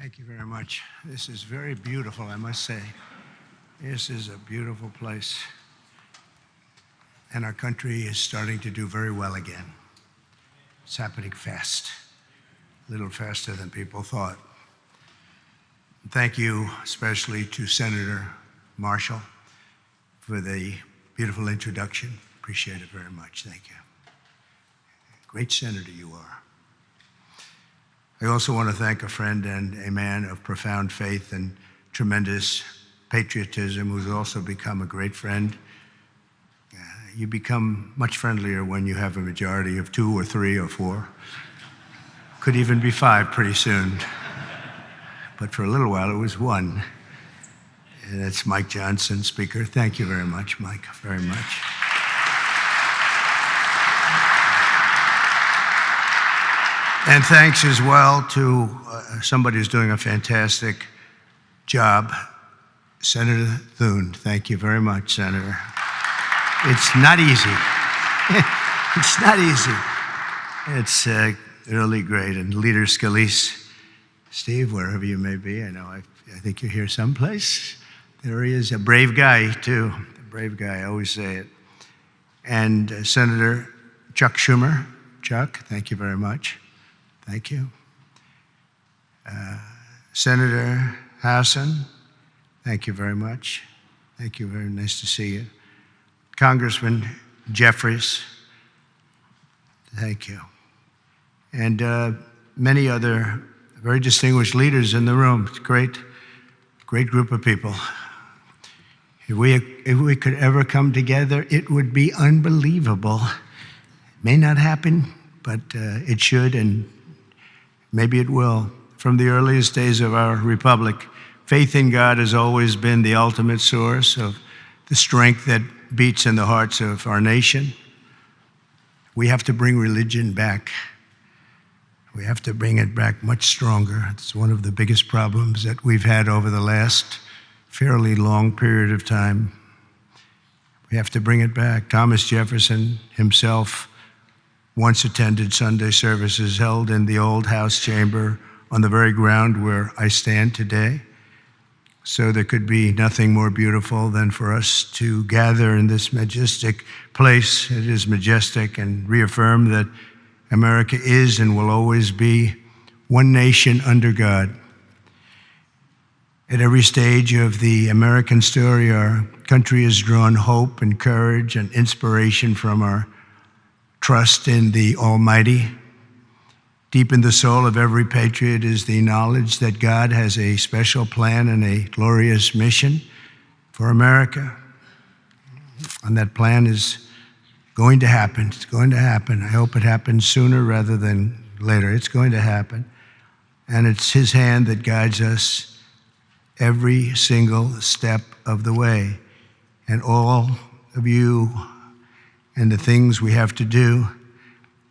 Thank you very much. This is very beautiful, I must say. This is a beautiful place. And our country is starting to do very well again. It's happening fast, a little faster than people thought. Thank you especially to Senator Marshall for the beautiful introduction. Appreciate it very much. Thank you. Great senator you are. I also want to thank a friend and a man of profound faith and tremendous patriotism who's also become a great friend. You become much friendlier when you have a majority of 2 or 3 or 4. Could even be 5 pretty soon. But for a little while it was 1. And that's Mike Johnson, Speaker. Thank you very much, Mike, very much. And thanks as well to somebody who's doing a fantastic job, Senator Thune. Thank you very much, Senator. It's not easy. It's not easy. It's really great. And Leader Scalise, Steve, wherever you may be, I think you're here someplace. There he is, a brave guy, too. A brave guy, I always say it. And Senator Chuck Schumer. Chuck, thank you very much. Thank you. Senator Hassan, thank you very much. Thank you, very nice to see you. Congressman Jeffries, thank you. And many other very distinguished leaders in the room. It's a great group of people. If we could ever come together, it would be unbelievable. It may not happen, but it should, and maybe it will. From the earliest days of our republic, faith in God has always been the ultimate source of the strength that beats in the hearts of our nation. We have to bring religion back. We have to bring it back much stronger. It's one of the biggest problems that we've had over the last fairly long period of time. We have to bring it back. Thomas Jefferson himself once attended Sunday services held in the old House chamber on the very ground where I stand today. So there could be nothing more beautiful than for us to gather in this majestic place. It is majestic, and reaffirm that America is and will always be one nation under God. At every stage of the American story, our country has drawn hope and courage and inspiration from our trust in the Almighty. Deep in the soul of every patriot is the knowledge that God has a special plan and a glorious mission for America. And that plan is going to happen. It's going to happen. I hope it happens sooner rather than later. It's going to happen. And it's His hand that guides us every single step of the way. And all of you and the things we have to do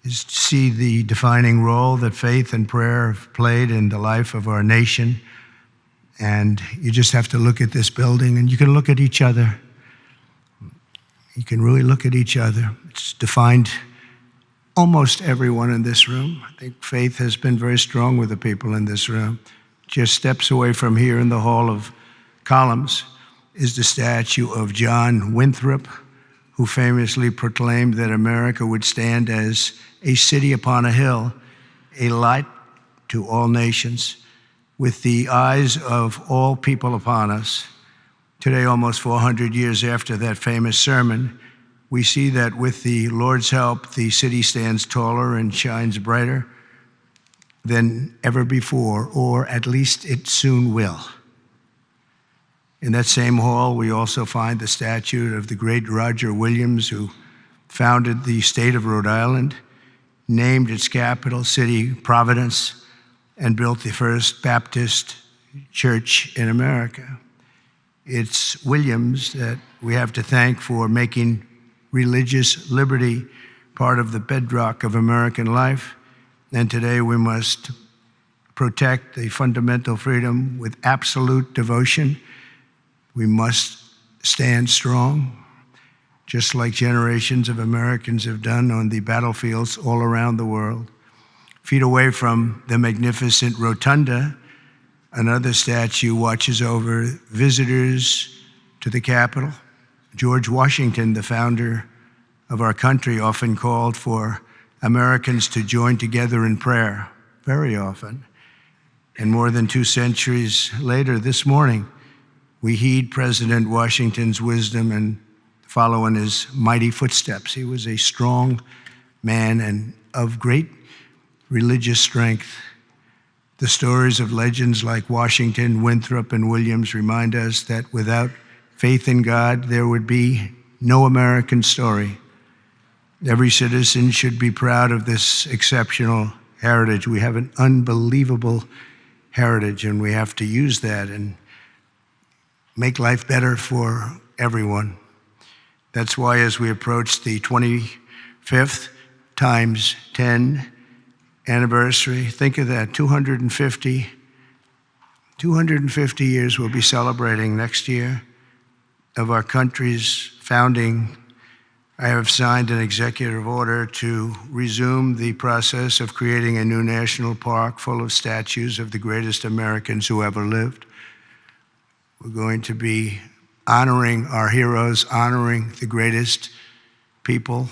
is to see the defining role that faith and prayer have played in the life of our nation. And you just have to look at this building, and you can look at each other. You can really look at each other. It's defined almost everyone in this room. I think faith has been very strong with the people in this room. Just steps away from here in the Hall of Columns is the statue of John Winthrop, who famously proclaimed that America would stand as a city upon a hill, a light to all nations, with the eyes of all people upon us. Today, almost 400 years after that famous sermon, we see that with the Lord's help, the city stands taller and shines brighter than ever before, or at least it soon will. In that same hall, we also find the statue of the great Roger Williams, who founded the state of Rhode Island, named its capital city Providence, and built the first Baptist church in America. It's Williams that we have to thank for making religious liberty part of the bedrock of American life. And today we must protect the fundamental freedom with absolute devotion. We must stand strong, just like generations of Americans have done on the battlefields all around the world. Feet away from the magnificent rotunda Another statue watches over visitors to the Capitol. George Washington, the founder of our country, often called for Americans to join together in prayer, very often. And more than 2 centuries later, this morning, we heed President Washington's wisdom and follow in his mighty footsteps. He was a strong man and of great religious strength. The stories of legends like Washington, Winthrop, and Williams remind us that without faith in God, there would be no American story. Every citizen should be proud of this exceptional heritage. We have an unbelievable heritage, and we have to use that and make life better for everyone. That's why as we approach the 25th times 10 anniversary, think of that, 250 years we'll be celebrating next year of our country's founding. I have signed an executive order to resume the process of creating a new national park full of statues of the greatest Americans who ever lived. We're going to be honoring our heroes, honoring the greatest people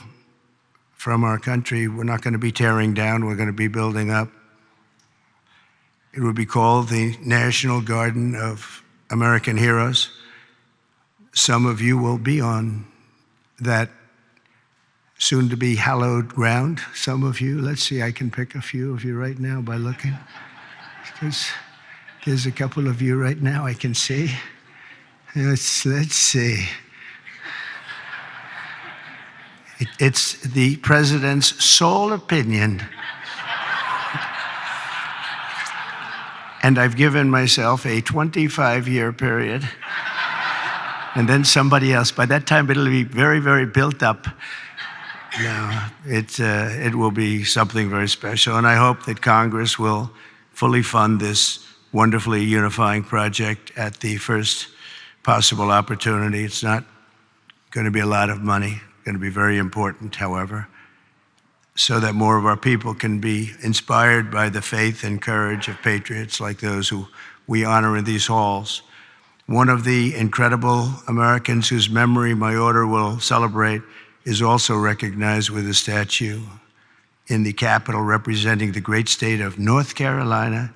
from our country. We're not going to be tearing down, we're going to be building up. It will be called the National Garden of American Heroes. Some of you will be on that soon-to-be hallowed ground. Some of you, let's see, I can pick a few of you right now by looking. There's a couple of you right now I can see. Let's see. It's the president's sole opinion. And I've given myself a 25-year period. And then somebody else. By that time, it'll be very, very built up. No, it will be something very special. And I hope that Congress will fully fund this wonderfully unifying project at the first possible opportunity. It's not going to be a lot of money. Going to be very important, however, so that more of our people can be inspired by the faith and courage of patriots like those who we honor in these halls. One of the incredible Americans whose memory my order will celebrate is also recognized with a statue in the Capitol representing the great state of North Carolina,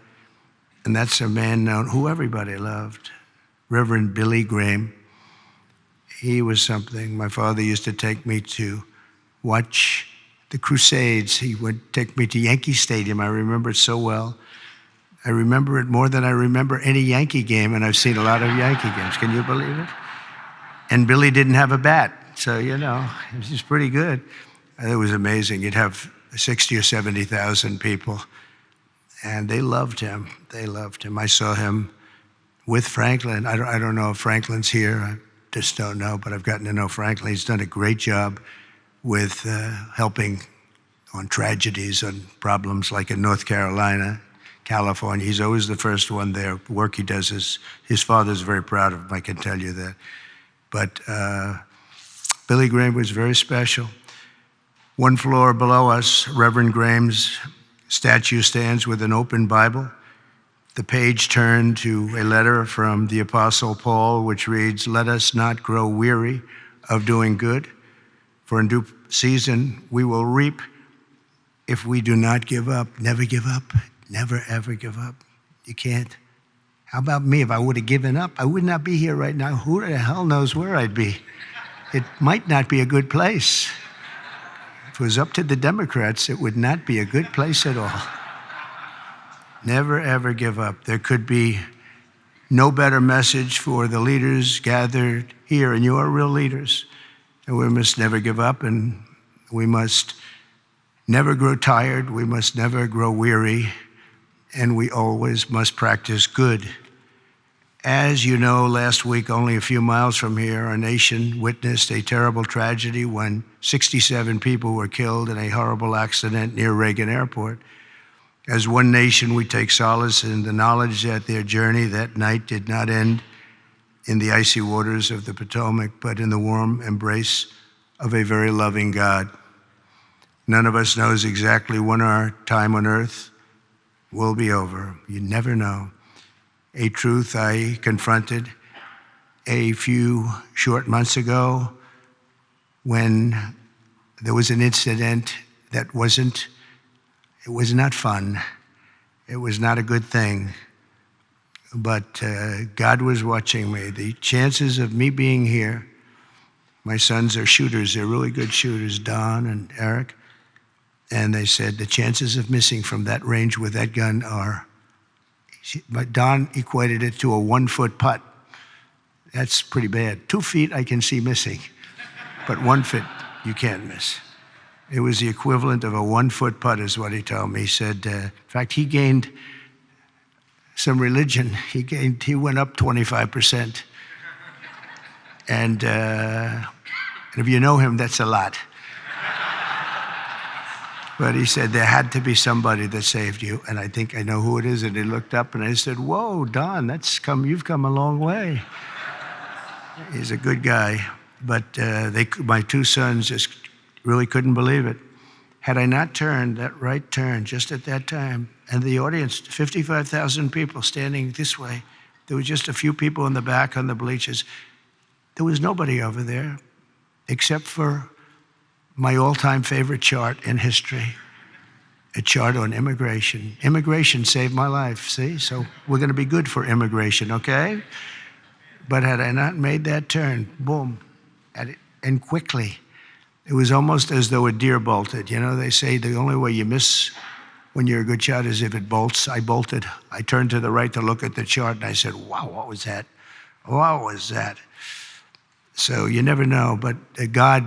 and that's a man known who everybody loved, Reverend Billy Graham. He was something. My father used to take me to watch the Crusades. He would take me to Yankee Stadium. I remember it so well. I remember it more than I remember any Yankee game, and I've seen a lot of Yankee games. Can you believe it? And Billy didn't have a bat, so, you know, it was pretty good. It was amazing. You'd have 60 or 70,000 people, and they loved him. They loved him. I saw him with Franklin. I don't know if Franklin's here. I just don't know, but I've gotten to know Franklin. He's done a great job with helping on tragedies and problems like in North Carolina, California. He's always the first one there. The work he does is, his father's very proud of him, I can tell you that. But Billy Graham was very special. One floor below us, Reverend Graham's statue stands with an open Bible. The page turned to a letter from the Apostle Paul, which reads, "Let us not grow weary of doing good, for in due season we will reap if we do not give up." Never give up. Never, ever give up. You can't. How about me? If I would have given up, I would not be here right now. Who the hell knows where I'd be? It might not be a good place. If it was up to the Democrats, it would not be a good place at all. Never, ever give up. There could be no better message for the leaders gathered here, and you are real leaders. And we must never give up, and we must never grow tired. We must never grow weary, and we always must practice good. As you know, last week, only a few miles from here, our nation witnessed a terrible tragedy when 67 people were killed in a horrible accident near Reagan Airport. As one nation, we take solace in the knowledge that their journey that night did not end in the icy waters of the Potomac, but in the warm embrace of a very loving God. None of us knows exactly when our time on earth will be over. You never know. a truth I confronted a few short months ago when there was an incident that was not fun. It was not a good thing. But God was watching me. The chances of me being here, my sons are shooters. They're really good shooters, Don and Eric. And they said the chances of missing from that range with that gun are, but Don equated it to a 1-foot putt. That's pretty bad. 2 feet I can see missing, but 1 foot you can't miss. It was the equivalent of a 1-foot putt is what he told me. He said, in fact, he gained some religion. He went up 25%. And if you know him, that's a lot. But he said there had to be somebody that saved you, and I think I know who it is. And he looked up, and I said, "Whoa, Don, you've come a long way." He's a good guy, but my 2 sons just really couldn't believe it. Had I not turned that right turn just at that time, and the audience, 55,000 people standing this way, there were just a few people in the back on the bleachers. There was nobody over there except for my all-time favorite chart in history, a chart on immigration. Immigration saved my life, see? So we're going to be good for immigration, okay? But had I not made that turn, boom, and quickly, it was almost as though a deer bolted. You know, they say the only way you miss when you're a good shot is if it bolts. I bolted. I turned to the right to look at the chart, and I said, wow, what was that? What was that? So you never know, but God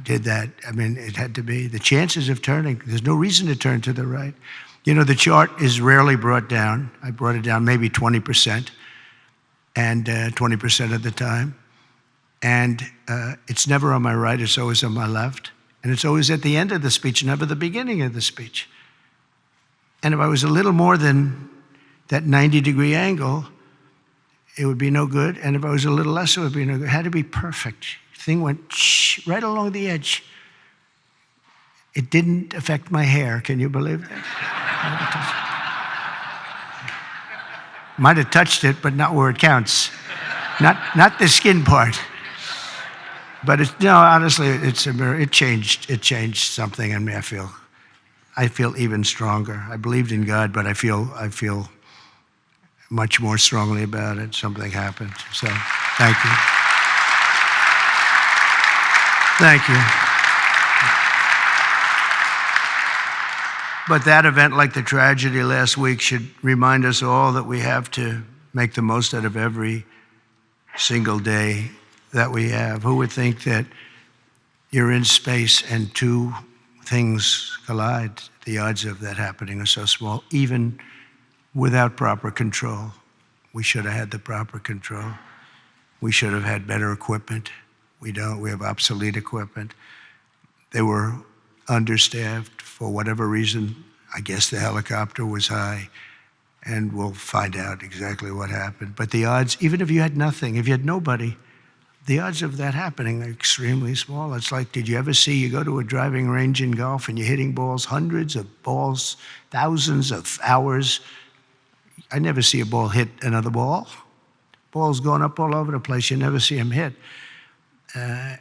did that. I mean, it had to be. The chances of turning, there's no reason to turn to the right. You know, the chart is rarely brought down. I brought it down maybe 20%, and 20% of the time. And it's never on my right, it's always on my left. And it's always at the end of the speech, never the beginning of the speech. And if I was a little more than that 90-degree angle, it would be no good. And if I was a little less, it would be no good. It had to be perfect. The thing went right along the edge. It didn't affect my hair. Can you believe that? Might have touched it, but not where it counts. Not the skin part. But honestly, it's a mirror. It changed something in me. I feel even stronger. I believed in God, but I feel much more strongly about it. Something happened. So, thank you. Thank you. But that event, like the tragedy last week, should remind us all that we have to make the most out of every single day that we have. Who would think that you're in space and 2 things collide? The odds of that happening are so small, even without proper control. We should have had the proper control. We should have had better equipment. We don't. We have obsolete equipment. They were understaffed for whatever reason. I guess the helicopter was high, and we'll find out exactly what happened. But the odds, even if you had nothing, if you had nobody, the odds of that happening are extremely small. It's like, did you ever see, you go to a driving range in golf and you're hitting balls, hundreds of balls, thousands of hours. I never see a ball hit another ball. Balls going up all over the place. You never see them hit.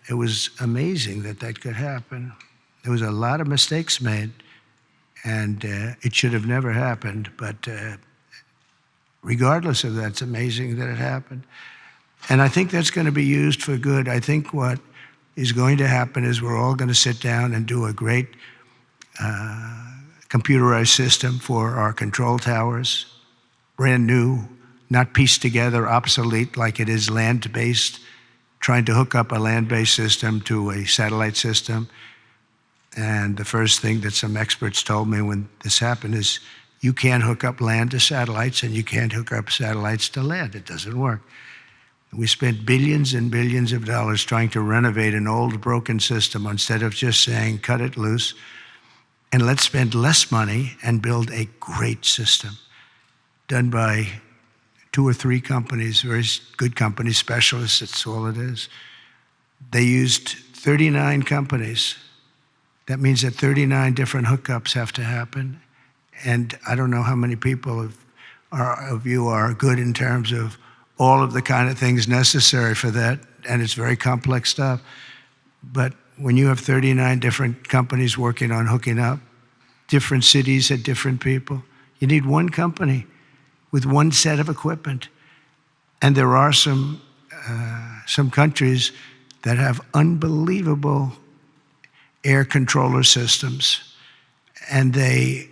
It was amazing that could happen. There was a lot of mistakes made, and it should have never happened. But regardless of that, it's amazing that it happened. And I think that's going to be used for good. I think what is going to happen is we're all going to sit down and do a great computerized system for our control towers, brand new, not pieced together, obsolete like it is land-based, trying to hook up a land-based system to a satellite system. And the first thing that some experts told me when this happened is you can't hook up land to satellites and you can't hook up satellites to land. It doesn't work. We spent billions and billions of dollars trying to renovate an old broken system instead of just saying, cut it loose, and let's spend less money and build a great system done by 2 or 3 companies, very good companies, specialists, that's all it is. They used 39 companies. That means that 39 different hookups have to happen. And I don't know how many people of you are good in terms of all of the kind of things necessary for that, and it's very complex stuff. But when you have 39 different companies working on hooking up, different cities had different people, you need one company with one set of equipment. And there are some countries that have unbelievable air controller systems, and bells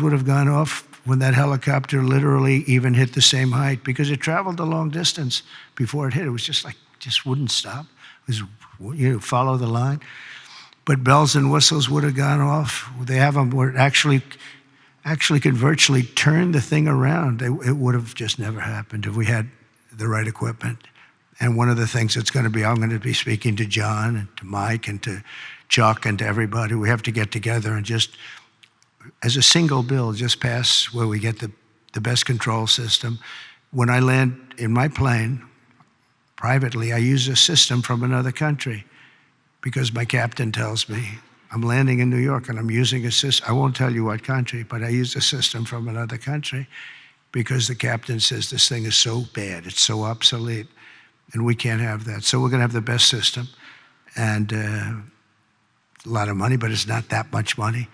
would have gone off when that helicopter literally even hit the same height, because it traveled a long distance before it hit. It was just wouldn't stop. It was, follow the line. But bells and whistles would have gone off. They have them where it actually could virtually turn the thing around. It would have just never happened if we had the right equipment. And one of the things that's going to be, I'm going to be speaking to John and to Mike and to Chuck and to everybody. We have to get together and just, as a single bill, just pass where we get the best control system. When I land in my plane, privately, I use a system from another country because my captain tells me, I'm landing in New York and I'm using a system. I won't tell you what country, but I use a system from another country because the captain says this thing is so bad, it's so obsolete, and we can't have that. So we're going to have the best system, and a lot of money, but it's not that much money.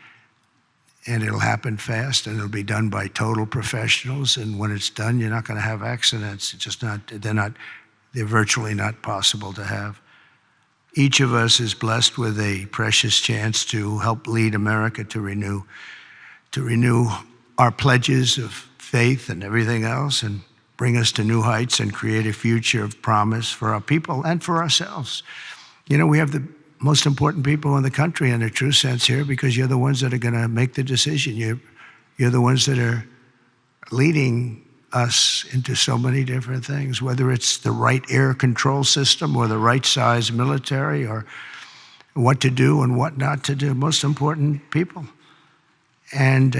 And it'll happen fast, and it'll be done by total professionals. And when it's done, you're not going to have accidents. It's just they're virtually not possible to have. Each of us is blessed with a precious chance to help lead America to renew our pledges of faith and everything else, and bring us to new heights and create a future of promise for our people and for ourselves. We have the most important people in the country in a true sense here, because you're the ones that are going to make the decision. You're the ones that are leading us into so many different things, whether it's the right air control system or the right size military, or what to do and what not to do. Most important people. And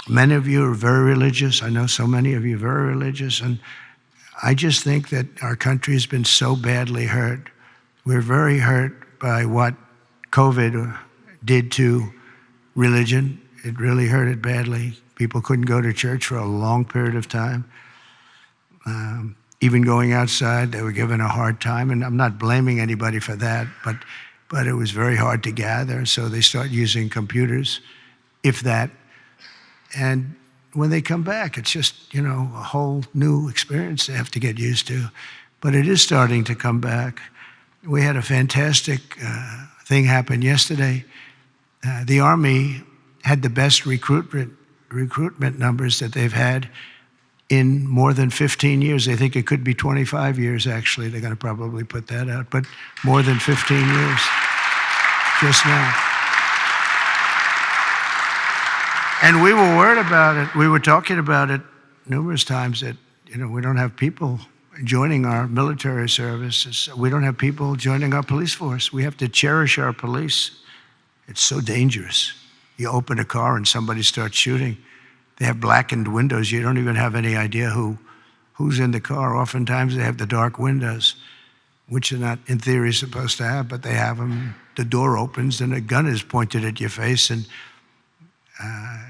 many of you are very religious. I know so many of you are very religious. And I just think that our country has been so badly hurt. We're very hurt by what COVID did to religion. It really hurt it badly. People couldn't go to church for a long period of time. Even going outside, they were given a hard time. And I'm not blaming anybody for that, but it was very hard to gather. So they start using computers, if that. And when they come back, it's just, a whole new experience they have to get used to. But it is starting to come back. We had a fantastic thing happen yesterday. The Army had the best recruitment numbers that they've had in more than 15 years. They think it could be 25 years, actually. They're going to probably put that out, but more than 15 years just now. And we were worried about it. We were talking about it numerous times that, we don't have people joining our military services. We don't have people joining our police force. We have to cherish our police. It's so dangerous. You open a car and somebody starts shooting. They have blackened windows. You don't even have any idea who's in the car. Oftentimes they have the dark windows, which they're not, in theory, supposed to have, but they have them. The door opens and a gun is pointed at your face, and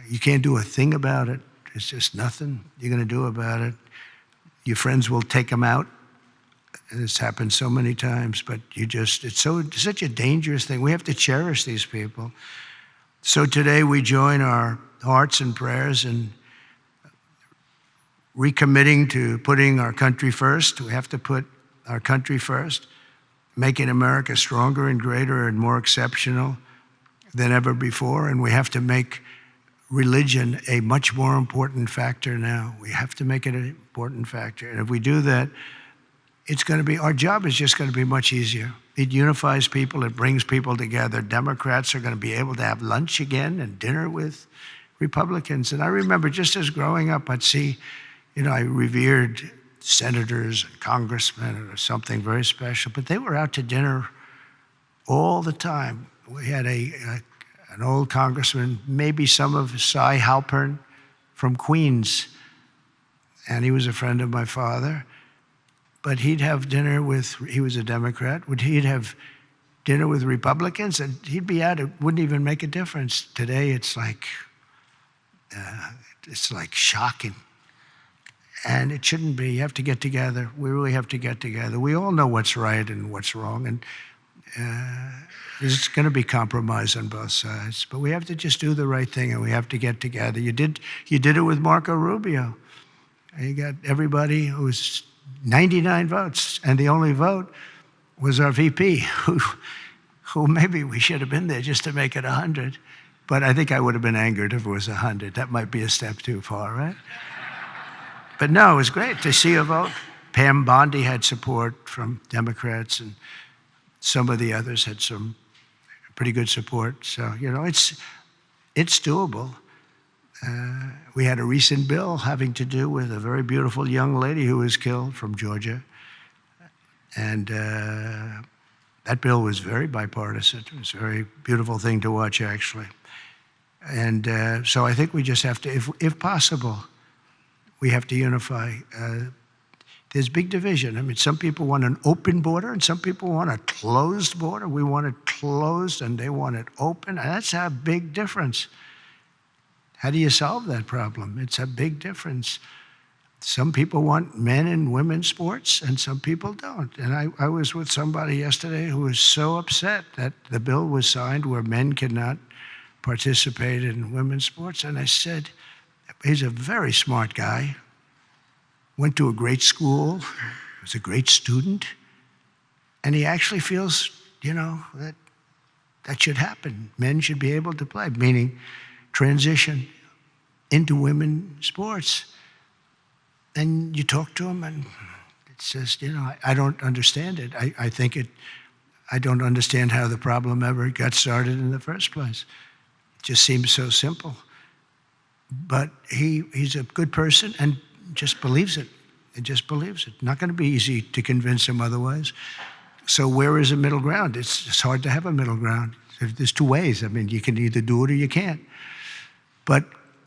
you can't do a thing about it. It's just nothing you're going to do about it. Your friends will take them out. It's happened so many times, but it's such a dangerous thing. We have to cherish these people. So today we join our hearts and prayers in recommitting to putting our country first. We have to put our country first, making America stronger and greater and more exceptional than ever before. And we have to make religion a much more important factor now. We have to make it an important factor. And if we do that, our job is just going to be much easier. It unifies people. It brings people together. Democrats are going to be able to have lunch again and dinner with Republicans. And I remember just as growing up, I'd see, I revered senators and congressmen or something very special, but they were out to dinner all the time. We had an old congressman, maybe some of Cy Halpern from Queens, and he was a friend of my father. But he'd have dinner he was a Democrat, he'd have dinner with Republicans, and he'd be out. It wouldn't even make a difference. Today, it's like It's like shocking. And it shouldn't be. You have to get together. We really have to get together. We all know what's right and what's wrong, and there's going to be compromise on both sides. But we have to just do the right thing, and we have to get together. You did it with Marco Rubio. You got everybody who was 99 votes, and the only vote was our VP, who maybe we should have been there just to make it 100. But I think I would have been angered if it was 100. That might be a step too far, right? But no, it was great to see a vote. Pam Bondi had support from Democrats, and some of the others had some pretty good support. So, it's doable. We had a recent bill having to do with a very beautiful young lady who was killed from Georgia. And that bill was very bipartisan. It was a very beautiful thing to watch, actually. And so I think we just have to, if possible, we have to unify. There's big division. I mean, some people want an open border and some people want a closed border. We want it closed and they want it open. And that's a big difference. How do you solve that problem? It's a big difference. Some people want men and women's sports and some people don't. And I was with somebody yesterday who was so upset that the bill was signed where men cannot participate in women's sports. And I said, he's a very smart guy, went to a great school, was a great student, and he actually feels, that should happen. Men should be able to play, meaning transition into women's sports. And you talk to him and it says, I don't understand it. I don't understand how the problem ever got started in the first place. It just seems so simple. But he's a good person and just believes it. He just believes it. Not going to be easy to convince him otherwise. So where is a middle ground? It's hard to have a middle ground. There's two ways. I mean, you can either do it or you can't. But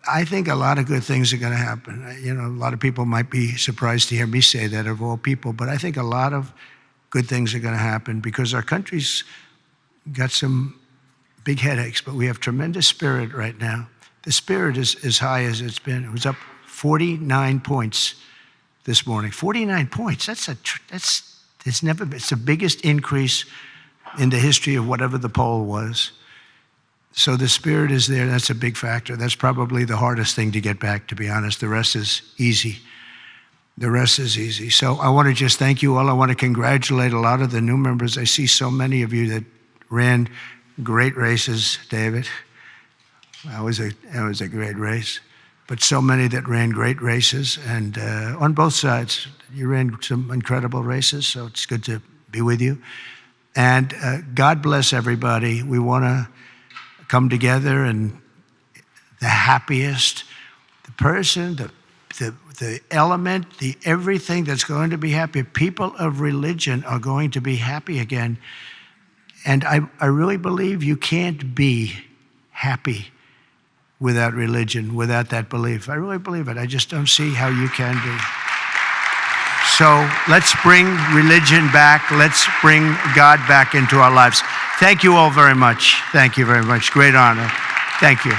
I think a lot of good things are going to happen. A lot of people might be surprised to hear me say that of all people, but I think a lot of good things are going to happen because our country's got some big headaches, but we have tremendous spirit right now. The spirit is as high as it's been. It was up 49 points this morning. 49 points. It's the biggest increase in the history of whatever the poll was. So the spirit is there. That's a big factor. That's probably the hardest thing to get back, to be honest. The rest is easy. So I want to just thank you all. I want to congratulate a lot of the new members. I see so many of you that ran great races, David. That was a great race. But so many that ran great races, and on both sides. You ran some incredible races, so it's good to be with you. And God bless everybody. We want to come together, and the happiest, the person, the element, the everything that's going to be happy. People of religion are going to be happy again. And I really believe you can't be happy without religion, without that belief. I really believe it. I just don't see how you can be. So let's bring religion back. Let's bring God back into our lives. Thank you all very much. Thank you very much. Great honor. Thank you.